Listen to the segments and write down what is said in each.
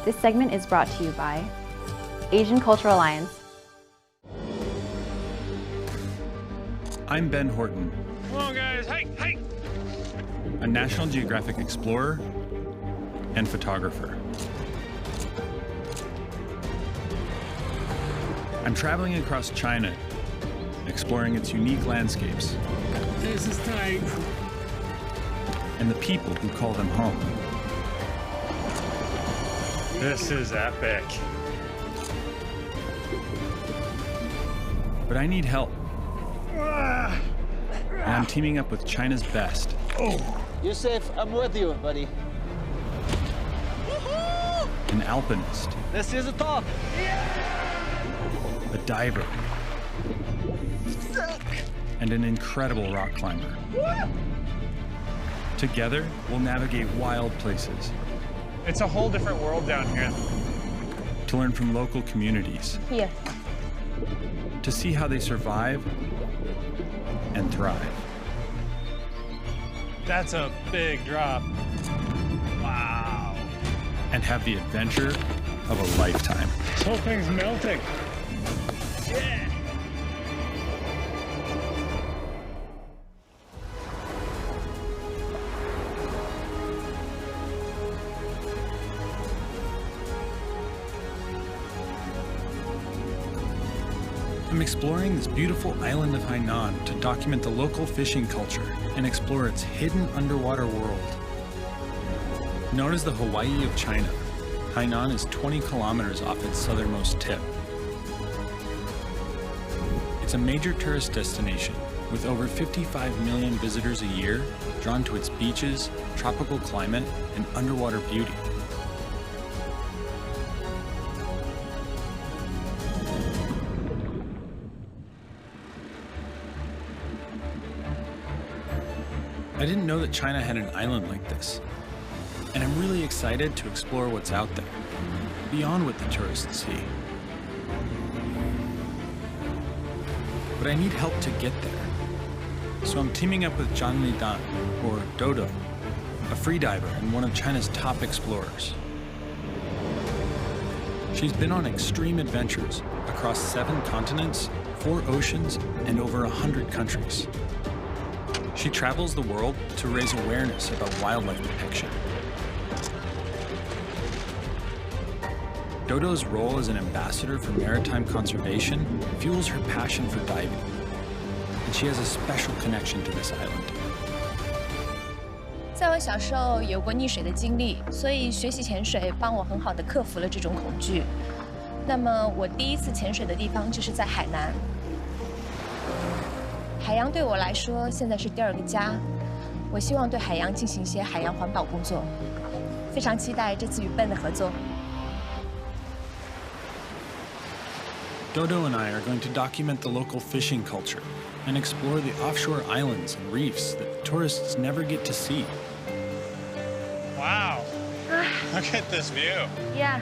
This segment is brought to you by Asian Cultural Alliance. I'm Ben Horton. Come on, guys, hike, hike! A National Geographic explorer and photographer. I'm traveling across China, exploring its unique landscapes. This is tight. And the people who call them home. This is epic. But I need help. And I'm teaming up with China's best. You're safe. I'm with you, buddy. An alpinist. This is the top. A diver. And an incredible rock climber. Together, we'll navigate wild places. It's a whole different world down here. To learn from local communities. Here. To see how they survive and thrive. That's a big drop. Wow. And have the adventure of a lifetime. This whole thing's melting. Yeah. I'm exploring this beautiful island of Hainan to document the local fishing culture and explore its hidden underwater world. Known as the Hawaii of China, Hainan is 20 kilometers off its southernmost tip. It's a major tourist destination with over 55 million visitors a year drawn to its beaches, tropical climate, and underwater beauty. I didn't know that China had an island like this, and I'm really excited to explore what's out there, beyond what the tourists see. But I need help to get there, so I'm teaming up with Zhang Lidan, or Dodo, a freediver and one of China's top explorers. She's been on extreme adventures across 7 continents, 4 oceans, and over 100 countries. She travels the world to raise awareness about wildlife protection. Dodo's role as an ambassador for maritime conservation fuels her passion for diving, and she has a special connection to this island. 在我小时候有过溺水的经历，所以学习潜水帮我很好地克服了这种恐惧。那么我第一次潜水的地方就是在海南。海洋对我来说现在是第2个家，我希望对海洋进行一些海洋环保工作，非常期待这次与笨的合作。Dodo and I are going to document the local fishing culture and explore the offshore islands and reefs that tourists never get to see. Wow. Look at this view. Yeah.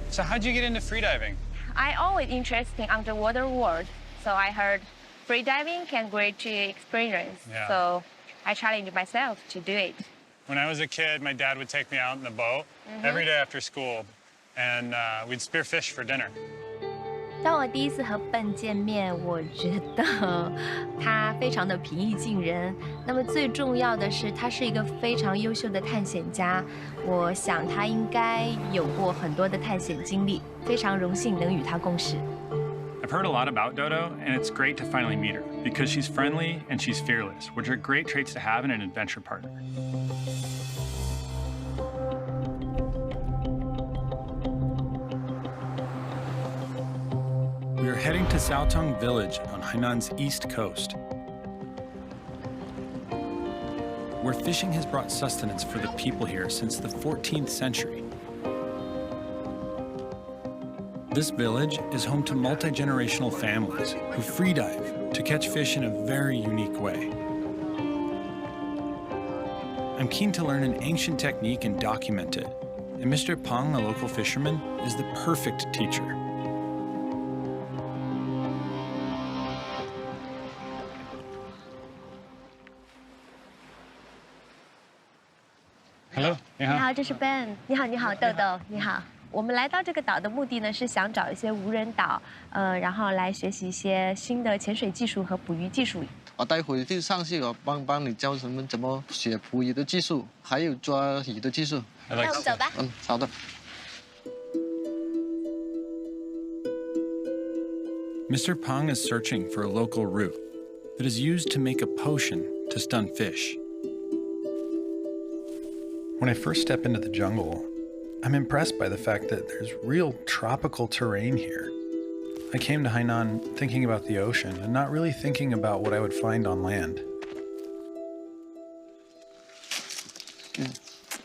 So how'd you get into freediving? I always interested in underwater world, so I heard freediving can great experience. Yeah. So I challenged myself to do it. When I was a kid, my dad would take me out in the boat every day after school, and we'd spear fish for dinner. 当我第一次和笨见面，我觉得他非常的平易近人。那么最重要的是，他是一个非常优秀的探险家。我想他应该有过很多的探险经历，非常荣幸能与他共事。I've heard a lot about Dodo, and it's great to finally meet her because she's friendly and she's fearless, which are great traits to have in an adventure partner. We are heading to Saotong Village on Hainan's east coast, where fishing has brought sustenance for the people here since the 14th century. This village is home to multi-generational families who freedive to catch fish in a very unique way. I'm keen to learn an ancient technique and document it, and Mr. Pang, a local fisherman, is the perfect teacher. Hello， 你好。你好，这是 Ben。你好，你好，豆豆，你好。我们来到这个岛的目的呢，是想找一些无人岛，然后来学习一些新的潜水技术和捕鱼技术。我待会就上去，我帮你教他们怎么学捕鱼的技术，还有抓鱼的技术。那我们走吧。好的。Mr. Pang is searching for a local root that is used to make a potion to stun fish. When I first step into the jungle, I'm impressed by the fact that there's real tropical terrain here. I came to Hainan thinking about the ocean and not really thinking about what I would find on land.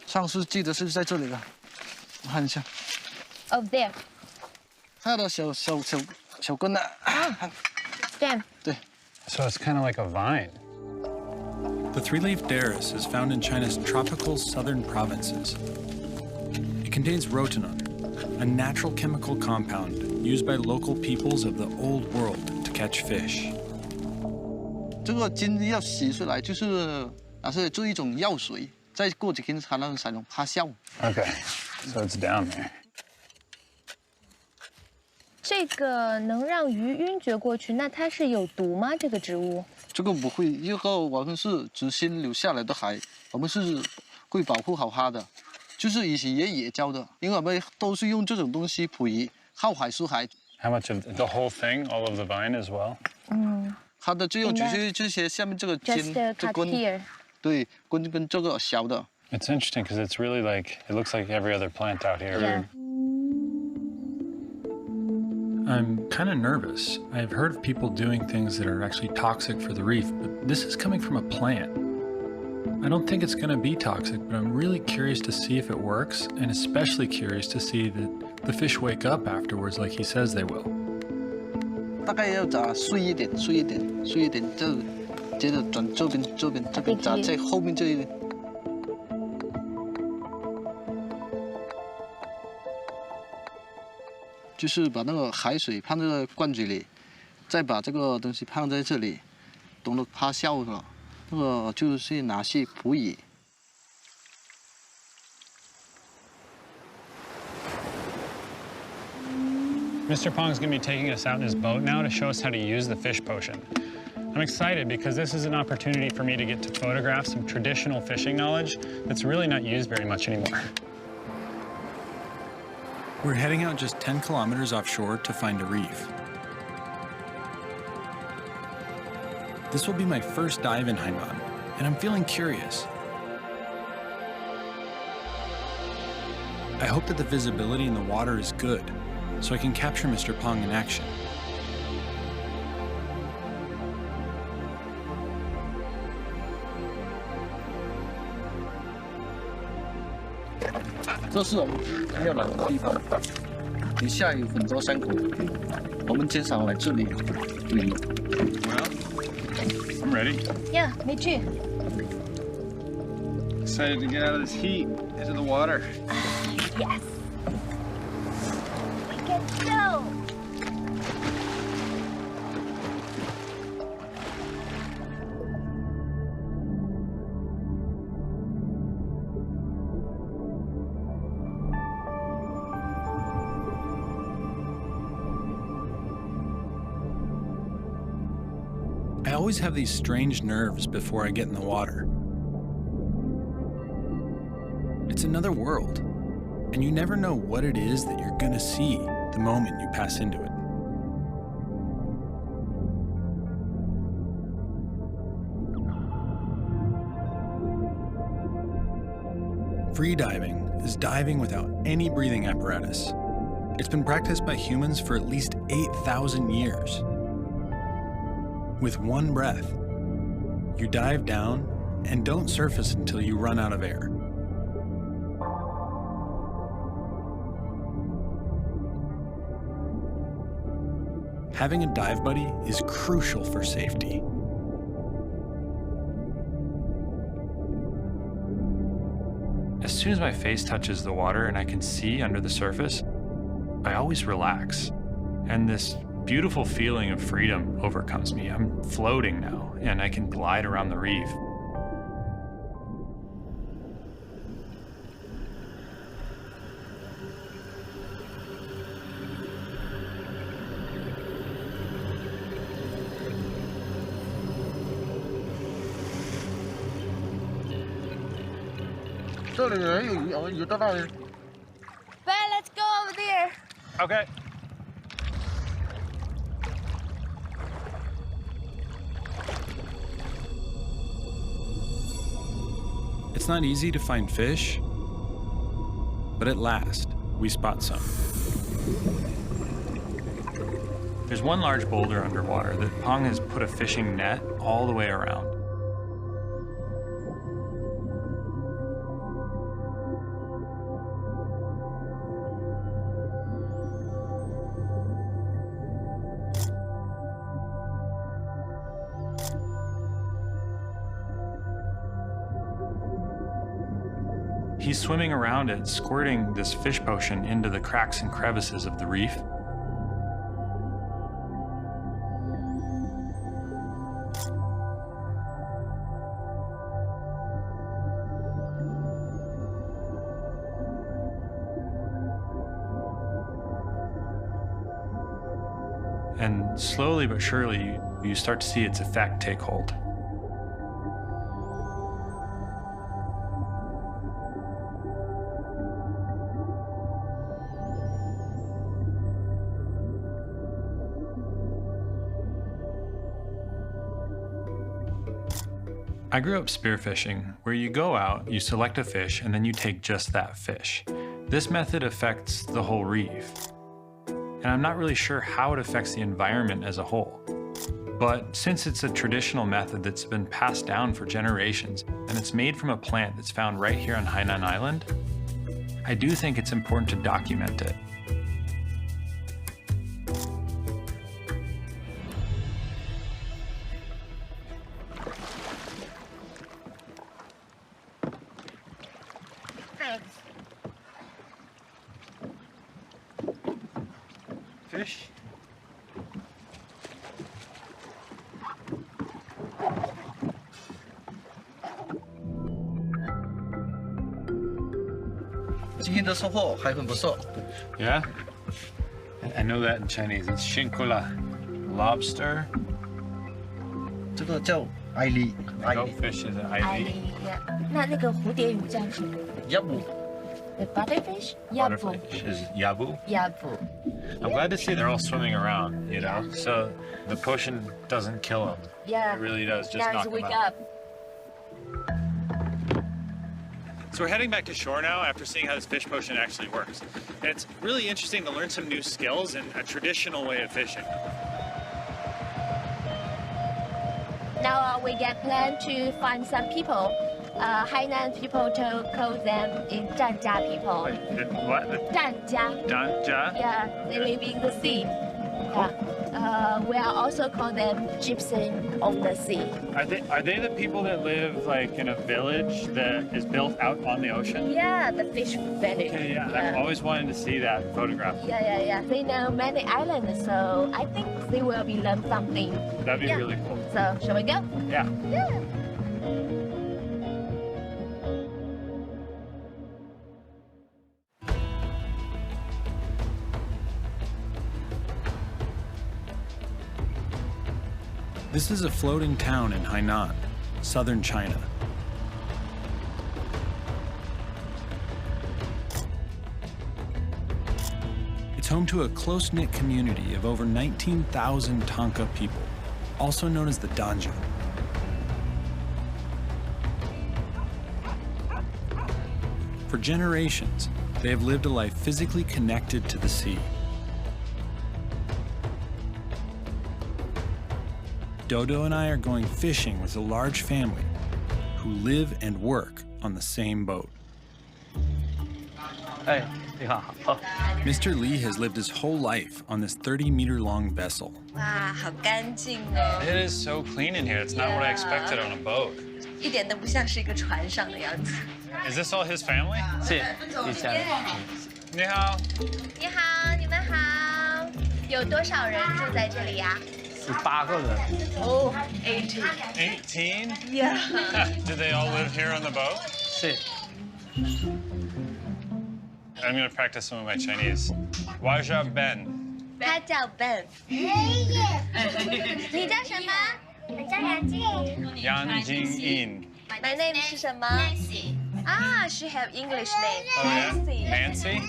上次记得是在这里吧？我看一下。Over there。它的小根呢？对。对。So it's kind of like a vine. The three-leaf derris is found in China's tropical southern provinces. It contains rotenone, a natural chemical compound used by local peoples of the old world to catch fish. 这个筋要洗出来，就是做一种药水，再过几天才能发酵。Okay, so it's down there. 这个能让鱼晕厥过去，那它是有毒吗？这个植物？这个不会，以后我们是祖先留下来的海，我们是会保护好它的。就是以前爷爷教的，因为我们都是用这种东西捕鱼，靠海输海。How much of the whole thing, all of the vine as well? 它的作用就是这些下面这个尖，这根，对，根跟这个小的。It's interesting because it's really like it looks like every other plant out here. Yeah. I'm kind of nervous. I've heard of people doing things that are actually toxic for the reef, but this is coming from a plant. I don't think it's going to be toxic, but I'm really curious to see if it works, and especially curious to see that the fish wake up afterwards like he says they will. 大概要炸碎一点，接着转这边炸在后面这一边。就是把那个海水放在罐子里，再把这个东西放在这里，等它发酵了，那个就是拿去捕鱼。Mr. Pong's going to be taking us out in his boat now to show us how to use the fish potion. I'm excited because this is an opportunity for me to get to photograph some traditional fishing knowledge that's really not used very much anymore. We're heading out just 10 kilometers offshore to find a reef. This will be my first dive in Hainan, and I'm feeling curious. I hope that the visibility in the water is good, so I can capture Mr. Pong in action. 这是我们要来的地方，底下有很多山谷，我们经常来这里捕鱼。Well, I'm ready. Yeah, me too. Excited to get out of this heat into the water. Yes. We can go. I always have these strange nerves before I get in the water. It's another world, and you never know what it is that you're gonna see the moment you pass into it. Freediving is diving without any breathing apparatus. It's been practiced by humans for at least 8,000 years. With one breath, you dive down and don't surface until you run out of air. Having a dive buddy is crucial for safety. As soon as my face touches the water and I can see under the surface, I always relax. And this beautiful feeling of freedom overcomes me. I'm floating now, and I can glide around the reef. 这里有到那里。But let's go over there. Okay. It's not easy to find fish, but at last, we spot some. There's one large boulder underwater that Pong has put a fishing net all the way around. He's swimming around it, squirting this fish potion into the cracks and crevices of the reef. And slowly but surely, you start to see its effect take hold. I grew up spearfishing, where you go out, you select a fish, and then you take just that fish. This method affects the whole reef. And I'm not really sure how it affects the environment as a whole. But since it's a traditional method that's been passed down for generations, and it's made from a plant that's found right here on Hainan Island, I do think it's important to document it. Fish. 今天的收获还很不错。 Yeah? I know that in Chinese. It's shinkula. Lobster. 这个叫艾丽， Goatfish is an 艾 ivy. 丽，那个蝴蝶鱼叫什么 Yabu. ？The butterfish? Yabu. Butterfish is yabu. Yabu. I'm glad to see they're all swimming around, you know? So the potion doesn't kill them. Yeah. It really does just Now knock it's them wake out. up. So we're heading back to shore now after seeing how this fish potion actually works. And it's really interesting to learn some new skills and a traditional way of fishing. Now we get plan to find some people. Hainan people call them in 疍家 people. Wait, what? 疍家. Danja? Yeah, they live in the sea. Yeah. We are also call them gypsy on the sea. Are they the people that live like in a village that is built out on the ocean? Yeah, the fish village. Okay, yeah. I've always wanted to see that photograph. Yeah. They know many islands, so I think they will be learn something. That'd be Yeah. really cool. So, shall we go? Yeah. Yeah. This is a floating town in Hainan, southern China. It's home to a close-knit community of over 19,000 Tanka people, also known as the Danja. For generations, they have lived a life physically connected to the sea. Dodo and I are going fishing with a large family who live and work on the same boat. Hey, Mr. Lee has lived his whole life on this 30-meter-long vessel. 哇，好干净哦， It is so clean in here. It's not what I expected on a boat. 一点都不像是一个船上的样子。 Is this all his family? 是一家人。你好。你好，你们好，有多少人住在这里呀18个人。哦，18。 18? Yeah. Do they all live here on the boat? 是。 I'm going to practice some of my Chinese. Waja Ben. 他叫 Ben。你叫什么？我叫杨静。Yang Jing In. My name 是什么？Nancy。She have English name. Oh, yeah? Nancy. Nancy?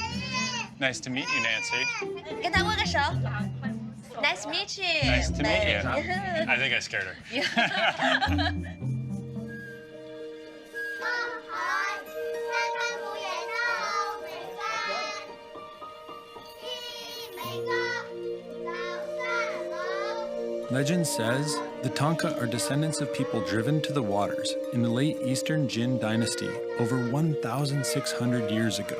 Nice to meet you, Nancy. 跟她握个手。Nice to meet you. Nice to meet you. I think I scared her. Legend says the Tonka are descendants of people driven to the waters in the late Eastern Jin dynasty over 1,600 years ago.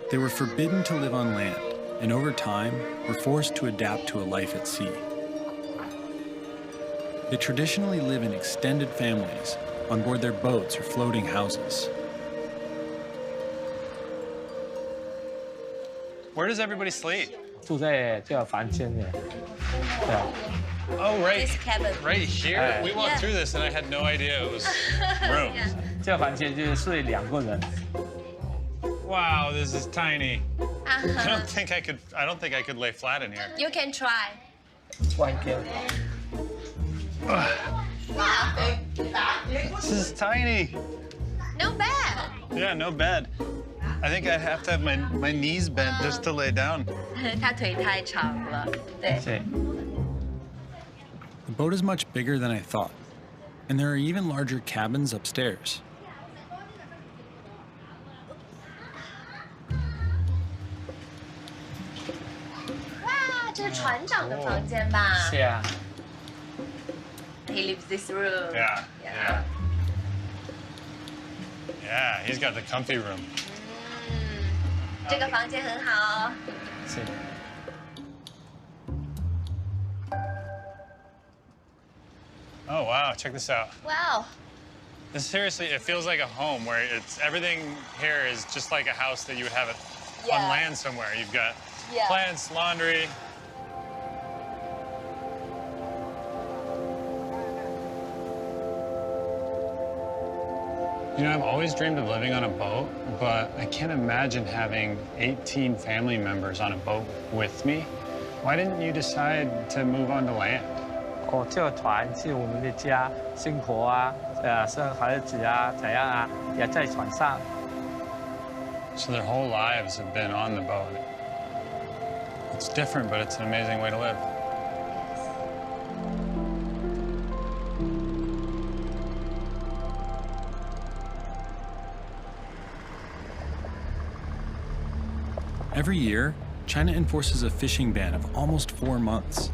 They were forbidden to live on land, and over time were forced to adapt to a life at sea. They traditionally live in extended families on board their boats or floating houses. Where does everybody sleep? 住在这个房间里，对。 Oh, right. This cabin. Right here? We walked Yeah. through this and I had no idea it was rooms. 这个房间就是睡2个人。 Wow, this is tiny. I Uh-huh. don't think I could lay flat in here. You can try. 换一个。 This is tiny. No bad. Yeah, no bed. I think I'd have to have my knees bent just to lay down. 她腿太长了，对。对。 The boat is much bigger than I thought, and there are even larger cabins upstairs. 哇，这是船长的房间吧？是啊。 He lives this room. Yeah. Yeah. Yeah, he's got the comfy room. 这个房间很好。是。 Oh, wow, check this out. Wow. This seriously, it feels like a home where it's everything here is just like a house that you would have it on Yeah. land somewhere. You've got Yeah. plants, laundry. You know, I've always dreamed of living on a boat, but I can't imagine having 18 family members on a boat with me. Why didn't you decide to move onto land? 哦，这个船是我们的家，生活啊，生孩子啊，怎样啊，也在船上。 So their whole lives have been on the boat. It's different, but it's an amazing way to live. Every year, China enforces a fishing ban of almost 4 months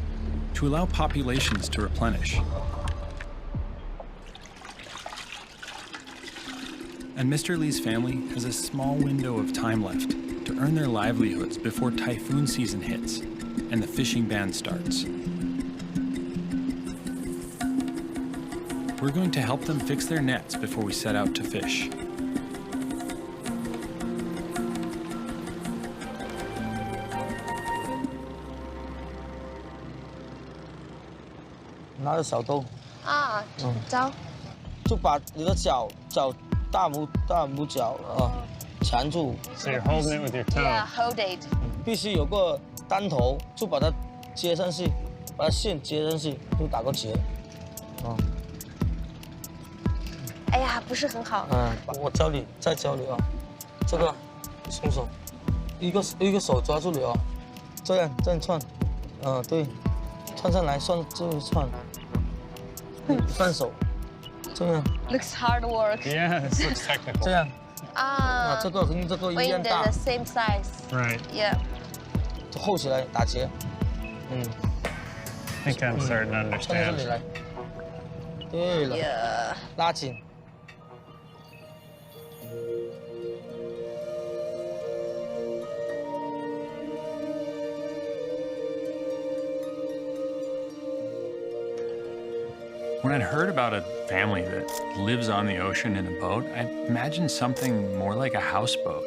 to allow populations to replenish. And Mr. Li's family has a small window of time left to earn their livelihoods before typhoon season hits and the fishing ban starts. We're going to help them fix their nets before we set out to fish. 拿着小兜，啊，走。就把你的大拇脚缠住， So you're holding it with your toe. Yeah, hold it. 必须有个单头，就把它接上去，把它线接上去，就打个结。哎呀，不是很好。我教你，再教你啊，这个松手，一个手抓住你啊，这样串，对，串上来算这一串，放手，这样， Looks hard work. Yeah, this looks 这 technical. 样，啊，这个跟这个一 We're 样 in the 大， same size. Right. Yeah. 扣起来打结， I think I'm starting to 串到这 understand. 里来，对了， Yeah. 拉紧。 When I'd heard about a family that lives on the ocean in a boat, I imagined something more like a houseboat.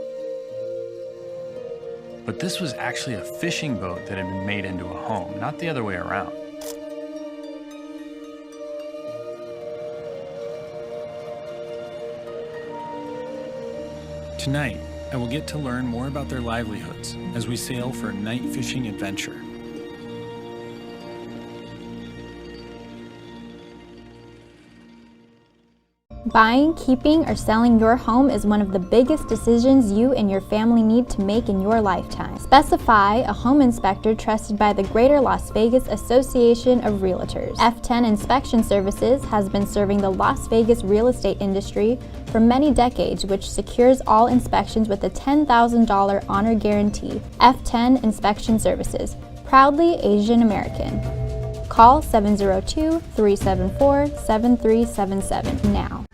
But this was actually a fishing boat that had been made into a home, not the other way around. Tonight, I will get to learn more about their livelihoods as we sail for a night fishing adventure. Buying, keeping, or selling your home is one of the biggest decisions you and your family need to make in your lifetime. Specify a home inspector trusted by the Greater Las Vegas Association of Realtors. F10 Inspection Services has been serving the Las Vegas real estate industry for many decades, which secures all inspections with a $10,000 honor guarantee. F10 Inspection Services, proudly Asian American. Call 702-374-7377 now.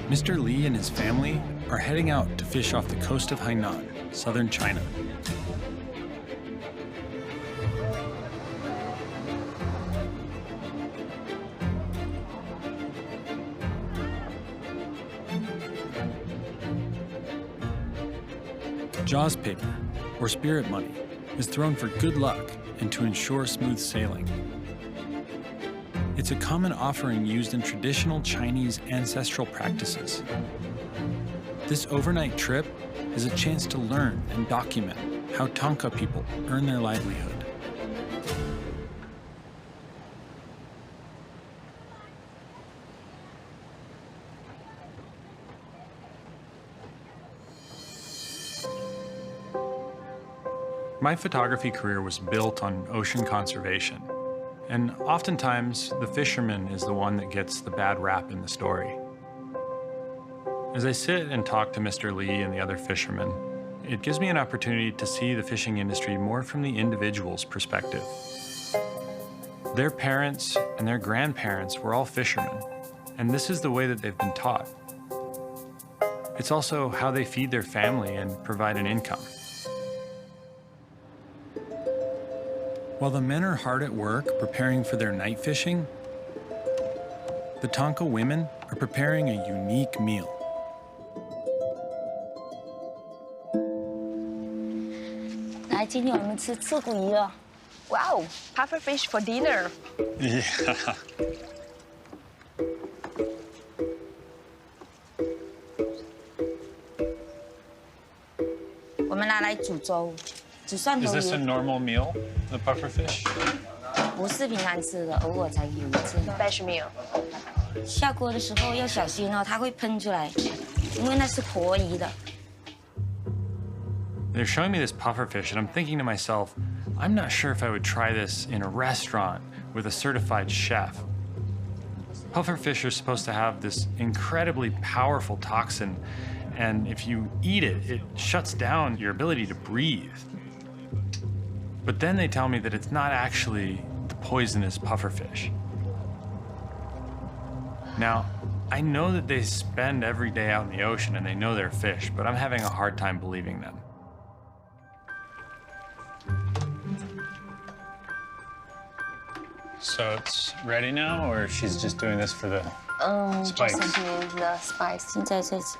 Mr. Li and his family are heading out to fish off the coast of Hainan, southern China. Jaws paper, or spirit money, is thrown for good luck and to ensure smooth sailing. It's a common offering used in traditional Chinese ancestral practices. This overnight trip is a chance to learn and document how Tanka people earn their livelihood. My photography career was built on ocean conservation, and oftentimes the fisherman is the one that gets the bad rap in the story. As I sit and talk to Mr. Li and the other fishermen, it gives me an opportunity to see the fishing industry more from the individual's perspective. Their parents and their grandparents were all fishermen, and this is the way that they've been taught. It's also how they feed their family and provide an income. While the men are hard at work preparing for their night fishing, the Tanka women are preparing a unique meal. Wow, puffer fish for dinner. Yeah. 来煮粥，煮蒜头 Is this a 鱼。 normal meal, the puffer fish? 不是平常吃的，偶尔才有一次。Special meal。下锅的时候要小心哦，它会喷出来，因为那是活鱼的。 They're showing me this puffer fish, and I'm thinking to myself, I'm not sure if I would try this in a restaurant with a certified chef. Puffer fish are supposed to have this incredibly powerful toxin, and if you eat it, it shuts down your ability to breathe. But then they tell me that it's not actually the poisonous puffer fish. Now, I know that they spend every day out in the ocean and they know they're fish, but I'm having a hard time believing them. So it's ready now, or she's just doing this for the spikes? Just into the spice。现在在吃，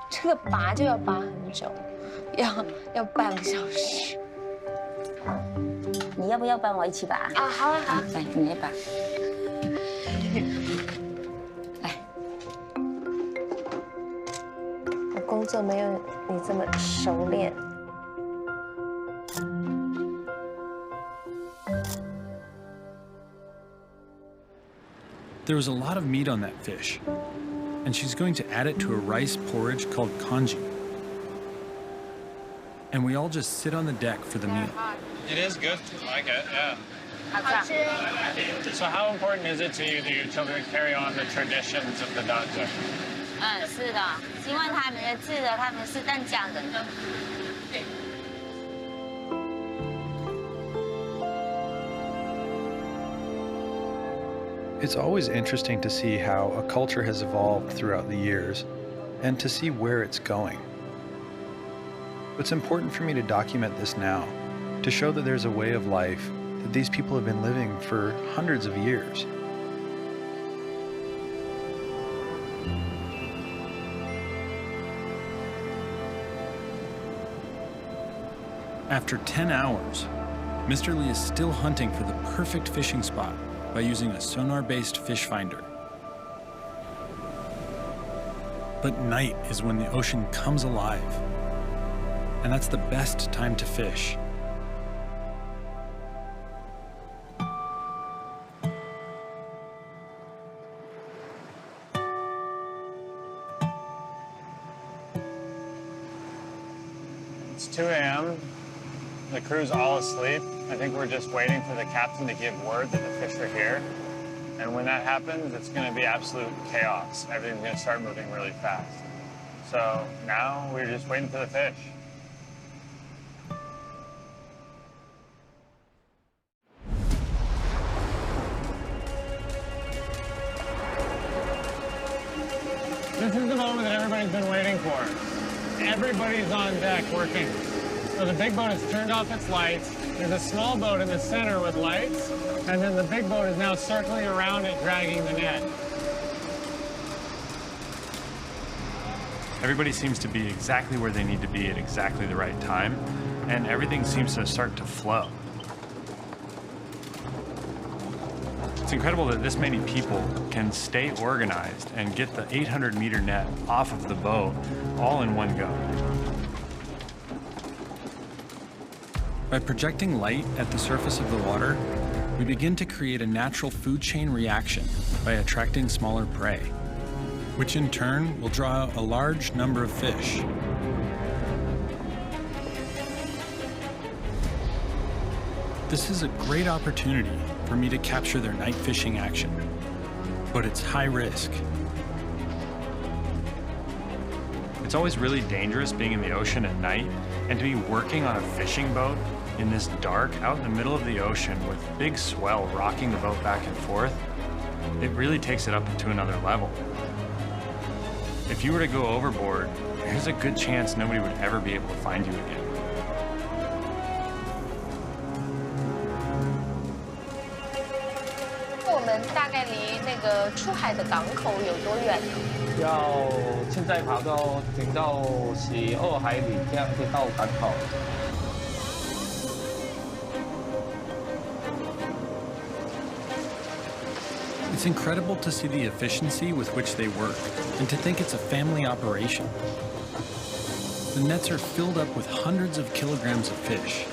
这个拔就要拔很久，要半个小时。你要不要帮我一起拔？啊，好啊，好。来，你来拔。来，我工作没有你这么熟练。 There was a lot of meat on that fish, and she's going to add it to a rice porridge called congee. And we all just sit on the deck for the meal. It is good. I like it, yeah. 好吃。 So how important is it to you that your children carry on the traditions of the doctor? 是的，希望他们记得他们是这样讲的。 It's always interesting to see how a culture has evolved throughout the years and to see where it's going. It's important for me to document this now, to show that there's a way of life that these people have been living for hundreds of years. After 10 hours, Mr. Lee is still hunting for the perfect fishing spot by using a sonar-based fish finder. But night is when the ocean comes alive, and that's the best time to fish. It's 2 a.m. The crew's all asleep. I think we're just waiting for the captain to give word that the fish are here. And when that happens, it's going to be absolute chaos. Everything's going to start moving really fast. So now we're just waiting for the fish. This is the moment that everybody's been waiting for. Everybody's on deck working. So the big boat has turned off its lights. There's a small boat in the center with lights, and then the big boat is now circling around it, dragging the net. Everybody seems to be exactly where they need to be at exactly the right time, and everything seems to start to flow. It's incredible that this many people can stay organized and get the 800-meter net off of the boat all in one go. By projecting light at the surface of the water, we begin to create a natural food chain reaction by attracting smaller prey, which in turn will draw a large number of fish. This is a great opportunity for me to capture their night fishing action, but it's high risk. It's always really dangerous being in the ocean at night and to be working on a fishing boat in this dark, out in the middle of the ocean with big swell rocking the boat back and forth. It really takes it up to another level. If you were to go overboard, there's a good chance nobody would ever be able to find you again. 我们大概离那个出海的港口有多远呢？要现在跑到停到12海里，这样就到港口。 It's It's incredible to see the efficiency with which they work, and to think it's a family operation. The nets are filled up with hundreds of kilograms of fish.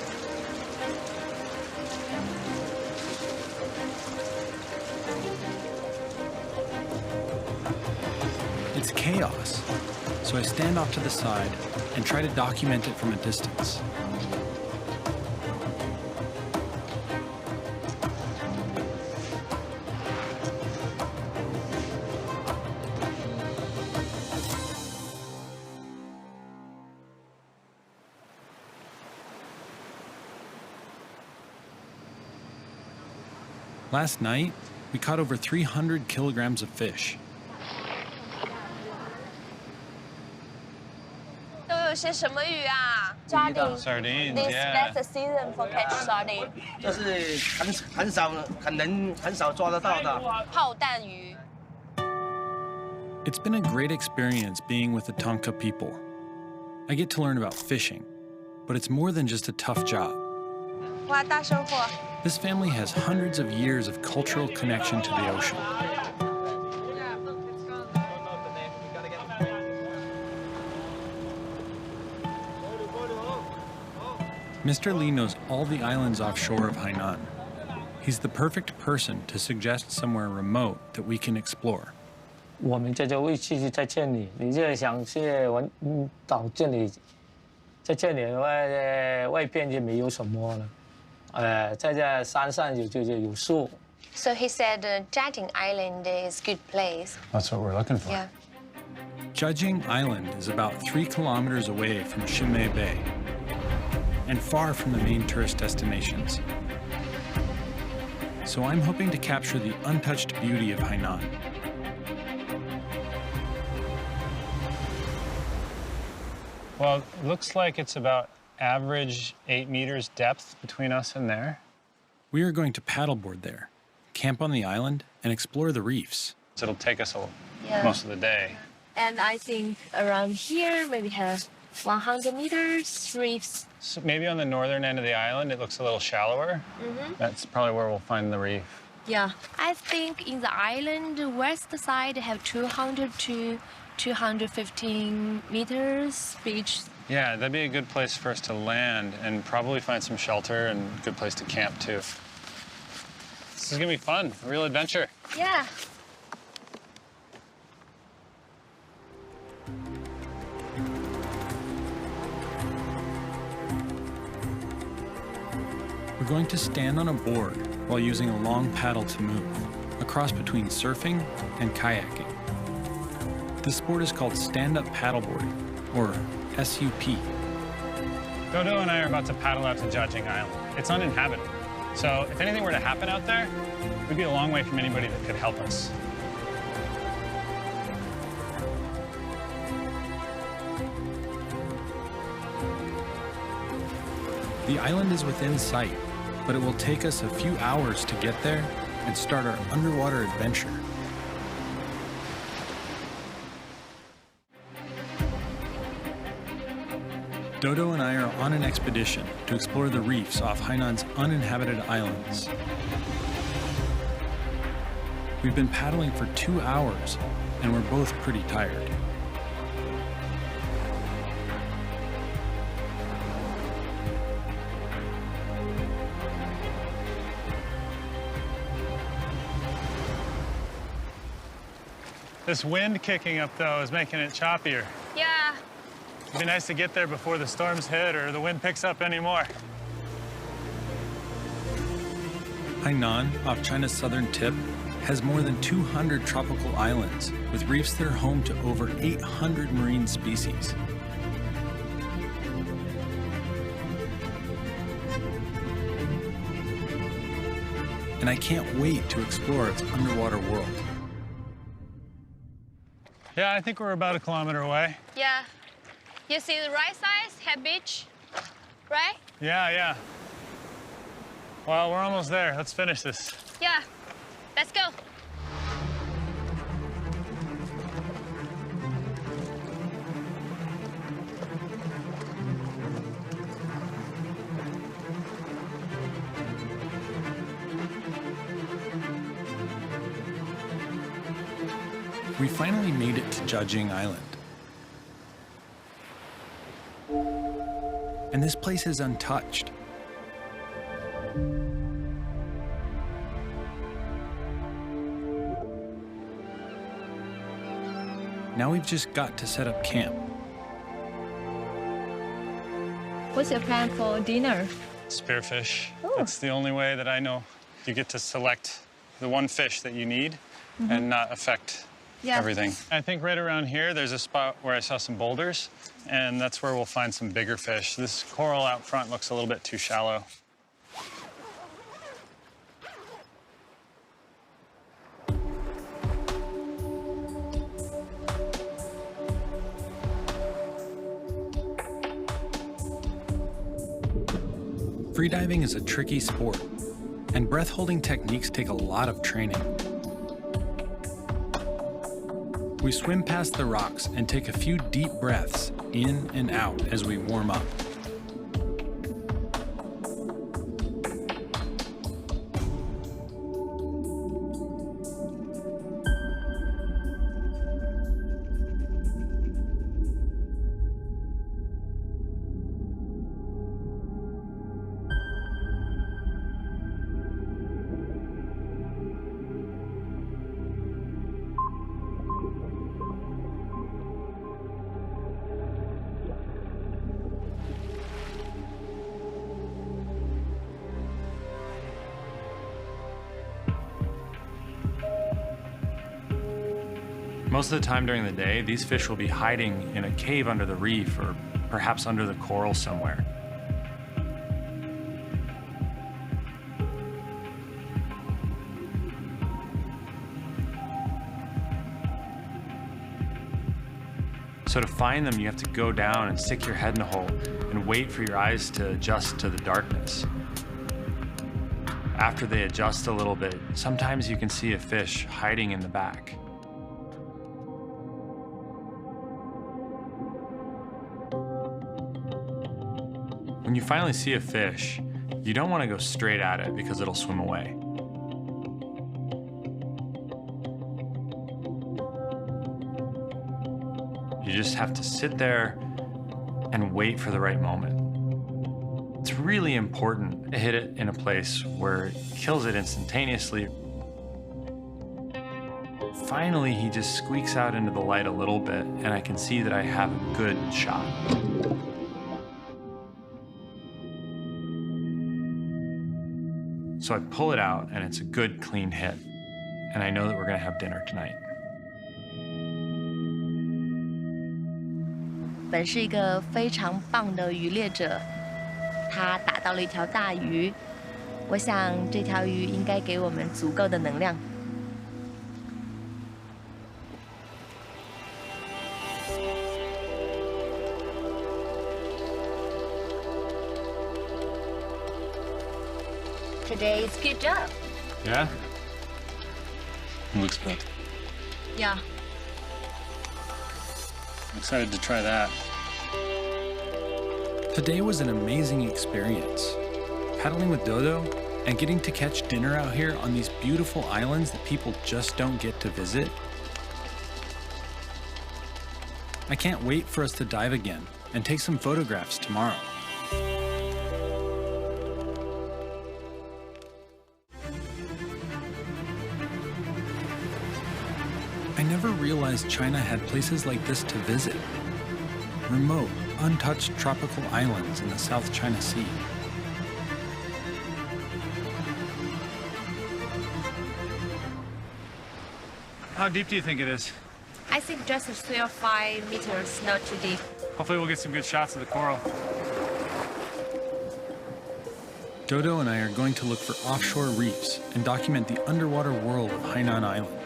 It's chaos, so I stand off to the side and try to document it from a distance. Last night, we caught over 300 kilograms of fish. 都有些什么鱼啊 Sardines, This yeah. that's the season for catch sardine. 这是很少抓得到的。炮弹鱼。 It's been a great experience being with the Tonka people. I get to learn about fishing, but it's more than just a tough job. 哇，大收获！ This family has hundreds of years of cultural connection to the ocean. Mr. Lee knows all the islands offshore of Hainan. He's the perfect person to suggest somewhere remote that we can explore. 我们这就会去在这里，你就想去玩到这里，在这里外边就没有什么了。在这山上有树。So he said Jiajing Island is good place. That's what we're looking for. Yeah. Jiajing Island is about 3 kilometers away from Xinmei Bay and far from the main tourist destinations. So I'm hoping to capture the untouched beauty of Hainan. Well, it looks like it's about average 8 meters depth between us and there. We are going to paddleboard there, camp on the island, and explore the reefs. So it'll take us Yeah. most of the day. And I think around here maybe have 100 meters reefs. So maybe on the northern end of the island, it looks a little shallower. That's probably where we'll find the reef. Yeah. I think in the island west side have 200 to 215 meters beach. Yeah, that'd be a good place for us to land and probably find some shelter and a good place to camp too. This is gonna be fun, a real adventure. Yeah. We're going to stand on a board while using a long paddle to move, a cross between surfing and kayaking. This sport is called stand-up paddleboarding, or SUP. Dodo and I are about to paddle out to Jiajing Island. It's uninhabited. So if anything were to happen out there, we'd be a long way from anybody that could help us. The island is within sight, but it will take us a few hours to get there and start our underwater adventure. Dodo and I are on an expedition to explore the reefs off Hainan's uninhabited islands. We've been paddling for 2 hours, and we're both pretty tired. This wind kicking up, though, is making it choppier. Yeah. It'd be nice to get there before the storms hit or the wind picks up anymore. Hainan, off China's southern tip, has more than 200 tropical islands, with reefs that are home to over 800 marine species. And I can't wait to explore its underwater world. Yeah, I think we're about 1 kilometer away. Yeah. You see the right side have beach, right? Yeah. Well, we're almost there. Let's finish this. Yeah. Let's go. We finally made it to Jiajing Island. And this place is untouched. Now we've just got to set up camp. What's your plan for dinner? Spearfish. That's the only way that I know you get to select the one fish that you need and not affect everything. I think right around here, there's a spot where I saw some boulders, and that's where we'll find some bigger fish. This coral out front looks a little bit too shallow. Freediving is a tricky sport, and breath-holding techniques take a lot of training. We swim past the rocks and take a few deep breaths in and out as we warm up. Most of the time during the day, these fish will be hiding in a cave under the reef or perhaps under the coral somewhere. So to find them, you have to go down and stick your head in the hole and wait for your eyes to adjust to the darkness. After they adjust a little bit, sometimes you can see a fish hiding in the back. When you finally see a fish, you don't want to go straight at it because it'll swim away. You just have to sit there and wait for the right moment. It's really important to hit it in a place where it kills it instantaneously. Finally, he just squeaks out into the light a little bit, and I can see that I have a good shot. So I pull it out, and it's a good, clean hit. And I know that we're gonna have dinner tonight. 本是一个非常棒的渔猎者，他打到了一条大鱼。我想这条鱼应该给我们足够的能量。Today's good job. Yeah? Looks good. Yeah. I'm excited to try that. Today was an amazing experience. Paddling with Dodo and getting to catch dinner out here on these beautiful islands that people just don't get to visit. I can't wait for us to dive again and take some photographs tomorrow. I never realized China had places like this to visit. Remote, untouched tropical islands in the South China Sea. How deep do you think it is? I think just 3 or 5 meters, not too deep. Hopefully we'll get some good shots of the coral. Dodo and I are going to look for offshore reefs and document the underwater world of Hainan Island.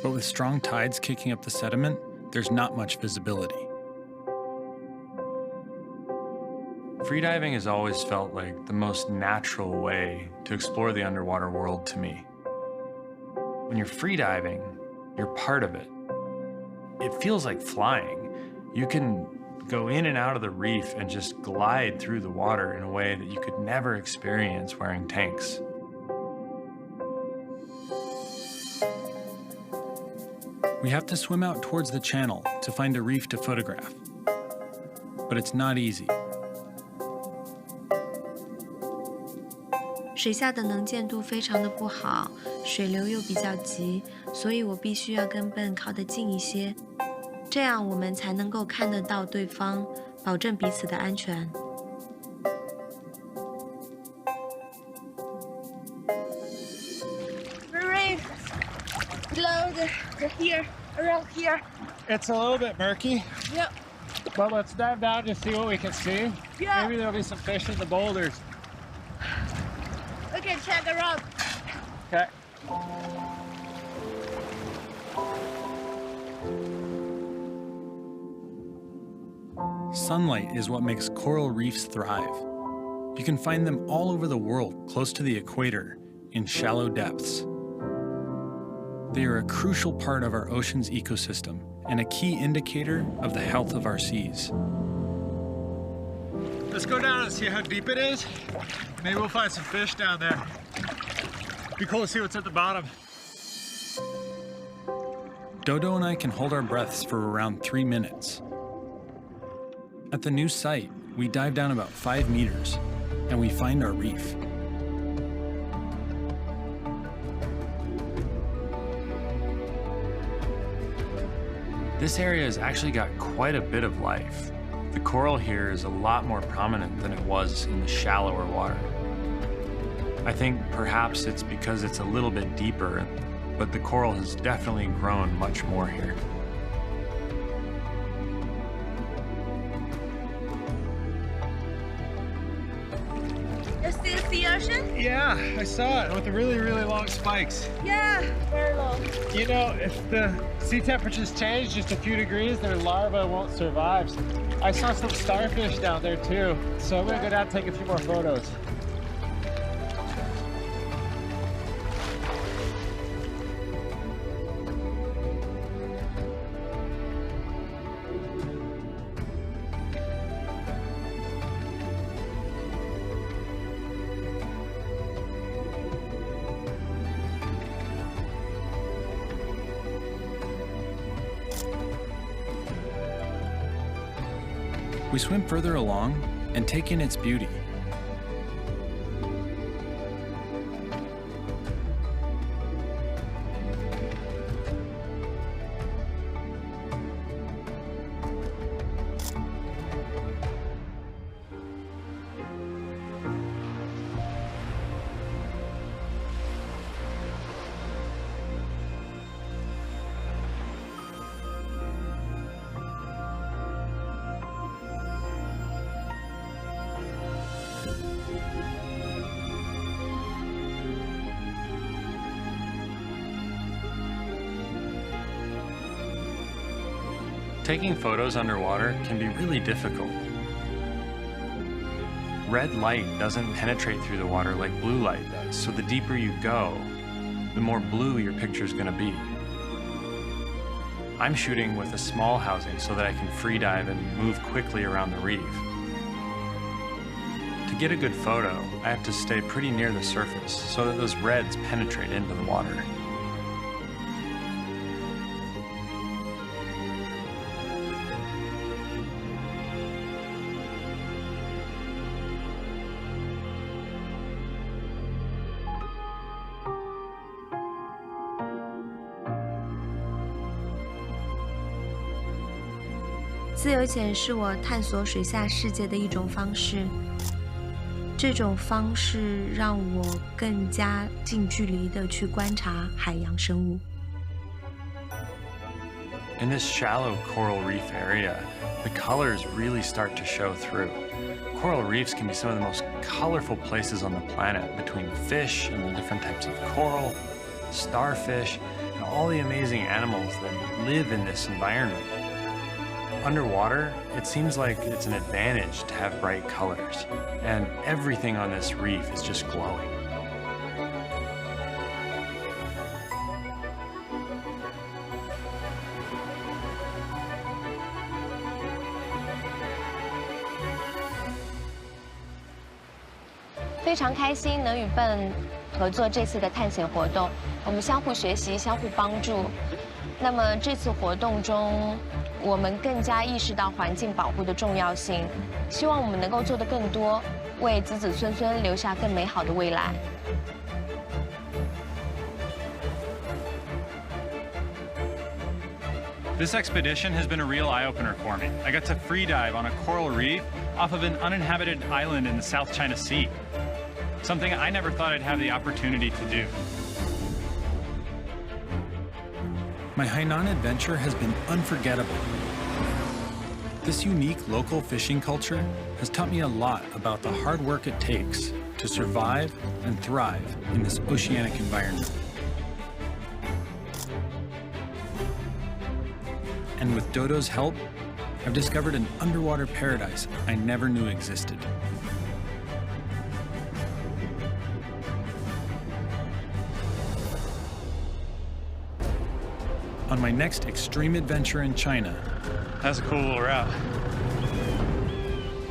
But with strong tides kicking up the sediment, there's not much visibility. Freediving has always felt like the most natural way to explore the underwater world to me. When you're freediving, You're part of it. It feels like flying. You can go in and out of the reef and just glide through the water in a way that you could never experience wearing tanks. We have to swim out towards the channel to find a reef to photograph. But it's not easy. 水下的能见度非常的不好，水流又比较急，所以我必须要跟笨靠得近一些，这样我们才能够看得到对方，保证彼此的安全。Here, around here. It's a little bit murky. Yep. But let's dive down to see what we can see. Yeah. Maybe there'll be some fish in the boulders. We can check around. Okay. Sunlight is what makes coral reefs thrive. You can find them all over the world, close to the equator, in shallow depths. They are a crucial part of our ocean's ecosystem and a key indicator of the health of our seas. Let's go down and see how deep it is. Maybe we'll find some fish down there. Be cool to see what's at the bottom. Dodo and I can hold our breaths for around 3 minutes. At the new site, we dive down about 5 meters, and we find our reef. This area has actually got quite a bit of life. The coral here is a lot more prominent than it was in the shallower water. I think perhaps it's because it's a little bit deeper, but the coral has definitely grown much more here. You still see ocean? Yeah, I saw it with the really, really long spikes. Yeah, very long. You know, if the sea temperatures change just a few degrees, their larvae won't survive. I saw some starfish down there too, so I'm gonna go down and take a few more photos. We swim further along and take in its beauty. Taking photos underwater can be really difficult. Red light doesn't penetrate through the water like blue light does, so the deeper you go, the more blue your picture's gonna be. I'm shooting with a small housing so that I can free dive and move quickly around the reef. To get a good photo, I have to stay pretty near the surface so that those reds penetrate into the water.自由潜是我探索水下世界的一种方式，这种方式让我更加近距离地去观察海洋生物。In this shallow coral reef area, the colors really start to show through. Coral reefs can be some of the most colorful places on the planet, between fish and the different types of coral, starfish, and all the amazing animals that live in this environment. Underwater, it seems like it's an advantage to have bright colors, and everything on this reef is just glowing. 非常开心能与笨合作这次的探险活动，我们相互学习，相互帮助。那么这次活动中，我们更加意识到环境保护的重要性，希望我们能够做得更多，为子子孙孙留下更美好的未来。This expedition has been a real eye-opener for me. I got to free dive on a coral reef off of an uninhabited island in the South China Sea. Something I never thought I'd have the opportunity to do. My Hainan adventure has been unforgettable. This unique local fishing culture has taught me a lot about the hard work it takes to survive and thrive in this oceanic environment. And with Dodo's help, I've discovered an underwater paradise I never knew existed. On my next extreme adventure in China, That's a cool little route.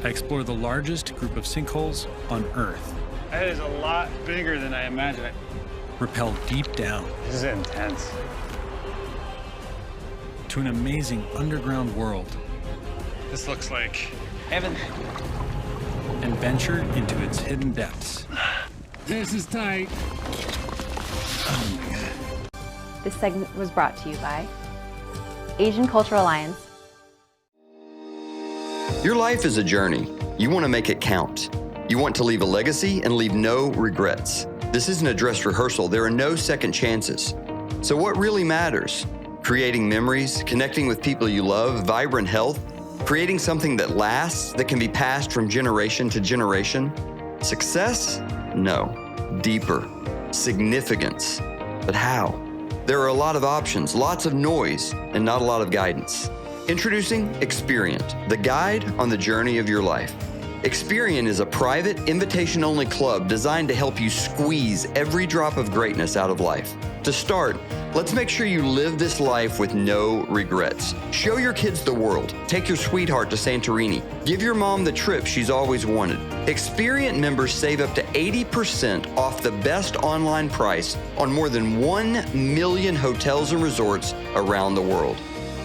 I explore the largest group of sinkholes on Earth. That is a lot bigger than I imagined. Rappel deep down. This is intense. To an amazing underground world. This looks like heaven. And venture into its hidden depths. This is tight. Oh my God. This segment was brought to you by Asian Cultural Alliance. Your life is a journey. You want to make it count. You want to leave a legacy and leave no regrets. This isn't a dress rehearsal. There are no second chances. So what really matters? Creating memories, connecting with people you love, vibrant health, creating something that lasts, that can be passed from generation to generation. Success? No. Deeper. Significance. But how? There are a lot of options, lots of noise, and not a lot of guidance. Introducing Experient, the guide on the journey of your life. Experient is a private, invitation-only club designed to help you squeeze every drop of greatness out of life. To start, let's make sure you live this life with no regrets. Show your kids the world. Take your sweetheart to Santorini. Give your mom the trip she's always wanted. Experient members save up to 80% off the best online price on more than 1 million hotels and resorts around the world.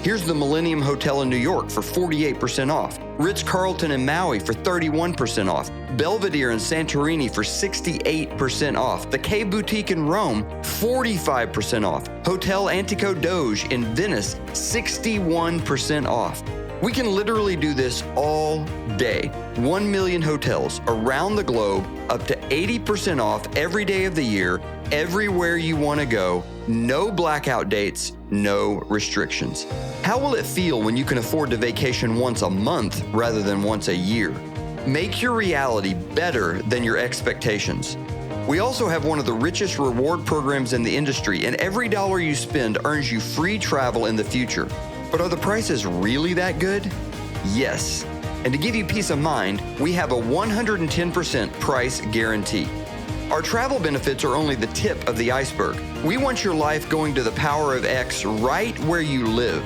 Here's the Millennium Hotel in New York for 48% off, Ritz-Carlton in Maui for 31% off, Belvedere in Santorini for 68% off, the K Boutique in Rome, 45% off, Hotel Antico Doge in Venice, 61% off. We can literally do this all day. 1 million hotels around the globe, up to 80% off every day of the year, everywhere you want to go, no blackout dates, no restrictions. How will it feel when you can afford to vacation once a month rather than once a year? Make your reality better than your expectations. We also have one of the richest reward programs in the industry, and every dollar you spend earns you free travel in the future. But are the prices really that good? Yes. And to give you peace of mind, we have a 110% price guarantee. Our travel benefits are only the tip of the iceberg. We want your life going to the power of X right where you live.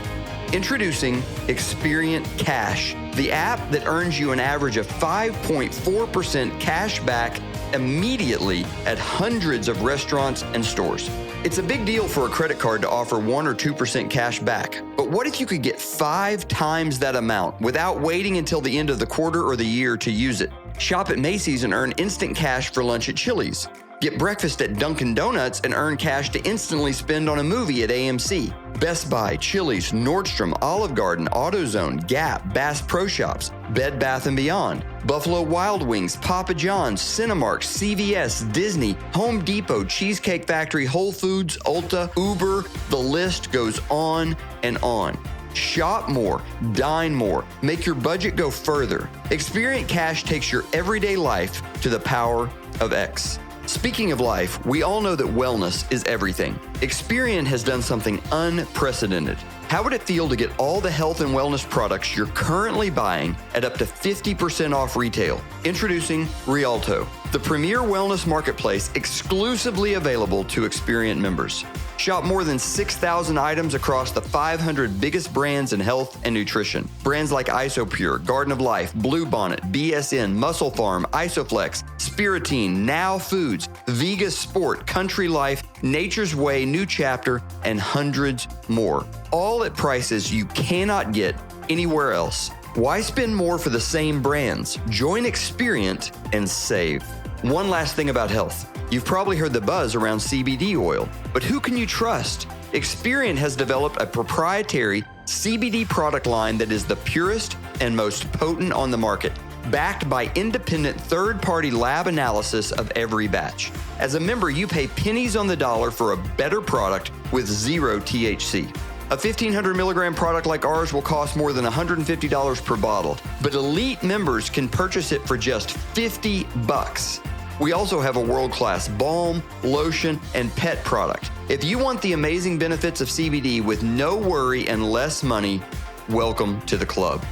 Introducing Experient Cash, the app that earns you an average of 5.4% cash back immediately at hundreds of restaurants and stores. It's a big deal for a credit card to offer 1 or 2% cash back. But what if you could get 5 times that amount without waiting until the end of the quarter or the year to use it? Shop at Macy's and earn instant cash for lunch at Chili's. Get breakfast at Dunkin' Donuts and earn cash to instantly spend on a movie at AMC. Best Buy, Chili's, Nordstrom, Olive Garden, AutoZone, Gap, Bass Pro Shops, Bed Bath & Beyond, Buffalo Wild Wings, Papa John's, Cinemark, CVS, Disney, Home Depot, Cheesecake Factory, Whole Foods, Ulta, Uber, the list goes on and on. Shop more, dine more, make your budget go further. Experient Cash takes your everyday life to the power of X. Speaking of life, we all know that wellness is everything. Experient has done something unprecedented. How would it feel to get all the health and wellness products you're currently buying at up to 50% off retail? Introducing Rialto, the premier wellness marketplace exclusively available to Experian members. Shop more than 6,000 items across the 500 biggest brands in health and nutrition. Brands like Isopure, Garden of Life, Blue Bonnet, BSN, Muscle Farm, Isoflex, Spiritine, Now Foods, Vega Sport, Country Life, Nature's Way, New Chapter, and hundreds more. All at prices you cannot get anywhere else. Why spend more for the same brands? Join Experian and save. One last thing about health. You've probably heard the buzz around CBD oil, but who can you trust? Experian has developed a proprietary CBD product line that is the purest and most potent on the market, backed by independent third-party lab analysis of every batch. As a member, you pay pennies on the dollar for a better product with zero THC. A 1,500 milligram product like ours will cost more than $150 per bottle, but elite members can purchase it for just $50. We also have a world-class balm, lotion, and pet product. If you want the amazing benefits of CBD with no worry and less money, welcome to the club.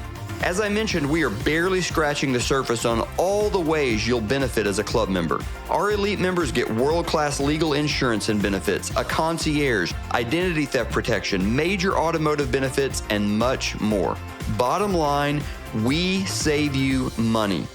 As I mentioned, we are barely scratching the surface on all the ways you'll benefit as a club member. Our elite members get world-class legal insurance and benefits, a concierge, identity theft protection, major automotive benefits, and much more. Bottom line, we save you money.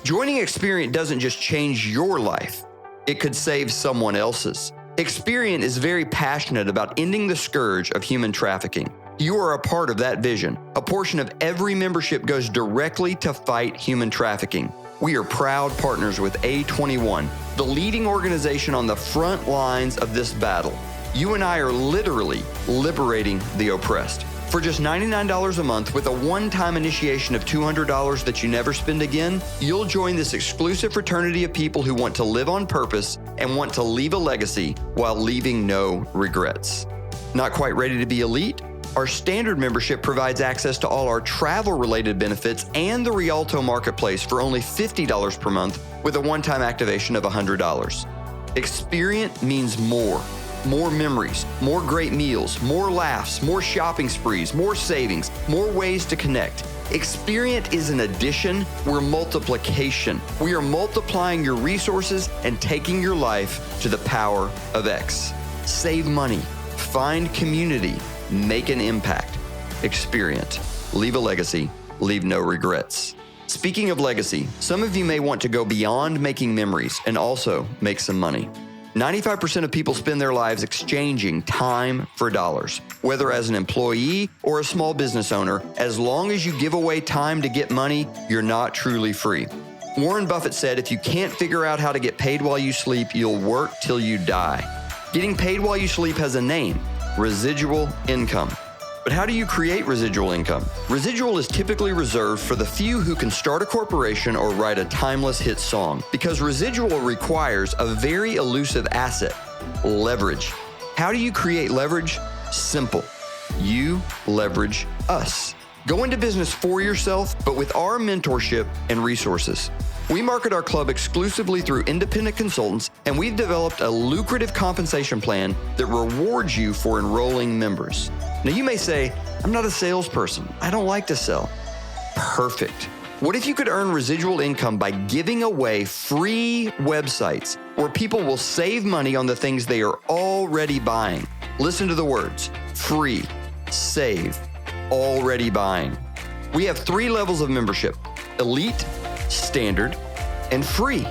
Joining Experian doesn't just change your life, it could save someone else's. Experian is very passionate about ending the scourge of human trafficking. You are a part of that vision. A portion of every membership goes directly to fight human trafficking. We are proud partners with A21, the leading organization on the front lines of this battle. You and I are literally liberating the oppressed. For just $99 a month with a one-time initiation of $200 that you never spend again, you'll join this exclusive fraternity of people who want to live on purpose and want to leave a legacy while leaving no regrets. Not quite ready to be elite? Our standard membership provides access to all our travel-related benefits and the Rialto Marketplace for only $50 per month with a one-time activation of $100. Experian means more. More memories, more great meals, more laughs, more shopping sprees, more savings, more ways to connect. Experian is an addition, we're multiplication. We are multiplying your resources and taking your life to the power of X. Save money, find community, make an impact. Experian. Leave a legacy, leave no regrets. Speaking of legacy, some of you may want to go beyond making memories and also make some money. 95% of people spend their lives exchanging time for dollars. Whether as an employee or a small business owner, as long as you give away time to get money, you're not truly free. Warren Buffett said, if you can't figure out how to get paid while you sleep, you'll work till you die. Getting paid while you sleep has a name, residual income. But how do you create residual income? Residual is typically reserved for the few who can start a corporation or write a timeless hit song, because residual requires a very elusive asset, leverage. How do you create leverage? Simple. You leverage us. Go into business for yourself, but with our mentorship and resources. We market our club exclusively through independent consultants, and we've developed a lucrative compensation plan that rewards you for enrolling members. Now you may say, I'm not a salesperson. I don't like to sell. Perfect. What if you could earn residual income by giving away free websites where people will save money on the things they are already buying? Listen to the words, free, save, already buying. We have 3 levels of membership, elite, standard, and free.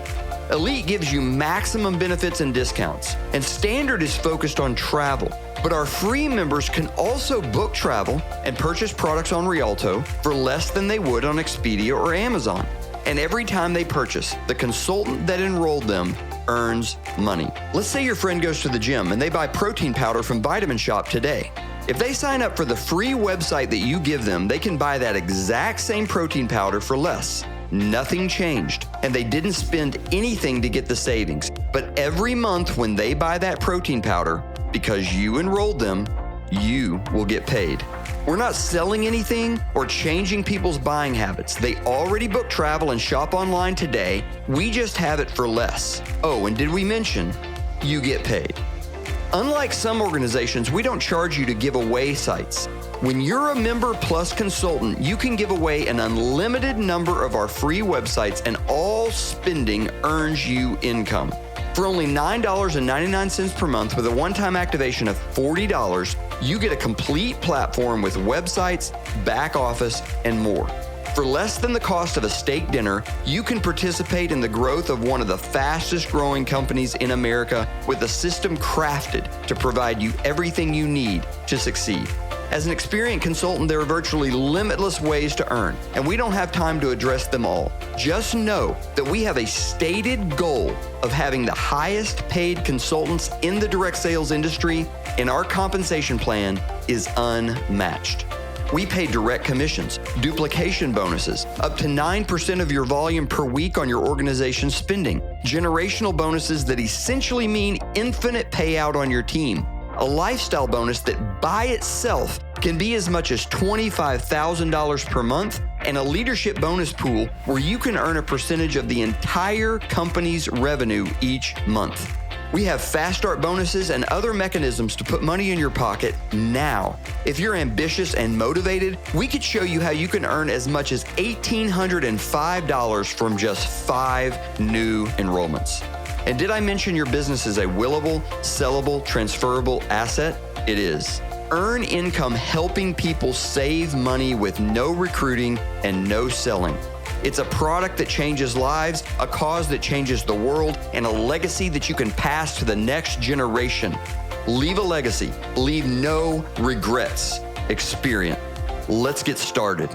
Elite gives you maximum benefits and discounts, and standard is focused on travel. But our free members can also book travel and purchase products on Rialto for less than they would on Expedia or Amazon. And every time they purchase, the consultant that enrolled them earns money. Let's say your friend goes to the gym and they buy protein powder from Vitamin Shop today. If they sign up for the free website that you give them, they can buy that exact same protein powder for less. Nothing changed, and they didn't spend anything to get the savings. But every month when they buy that protein powder, because you enrolled them, you will get paid. We're not selling anything or changing people's buying habits. They already book travel and shop online today. We just have it for less. Oh, and did we mention you get paid? Unlike some organizations, we don't charge you to give away sites. When you're a Member Plus consultant, you can give away an unlimited number of our free websites, and all spending earns you income. For only $9.99 per month with a one-time activation of $40, you get a complete platform with websites, back office, and more. For less than the cost of a steak dinner, you can participate in the growth of one of the fastest growing companies in America with a system crafted to provide you everything you need to succeed. As an experienced consultant, there are virtually limitless ways to earn, and we don't have time to address them all. Just know that we have a stated goal of having the highest paid consultants in the direct sales industry, and our compensation plan is unmatched. We pay direct commissions, duplication bonuses, up to 9% of your volume per week on your organization's spending, generational bonuses that essentially mean infinite payout on your team, a lifestyle bonus that by itself can be as much as $25,000 per month, and a leadership bonus pool where you can earn a percentage of the entire company's revenue each month. We have fast start bonuses and other mechanisms to put money in your pocket now. If you're ambitious and motivated, we could show you how you can earn as much as $1,805 from just 5 new enrollments. And did I mention your business is a willable, sellable, transferable asset? It is. Earn income helping people save money with no recruiting and no selling. It's a product that changes lives, a cause that changes the world, and a legacy that you can pass to the next generation. Leave a legacy. Leave no regrets. Experience. Let's get started.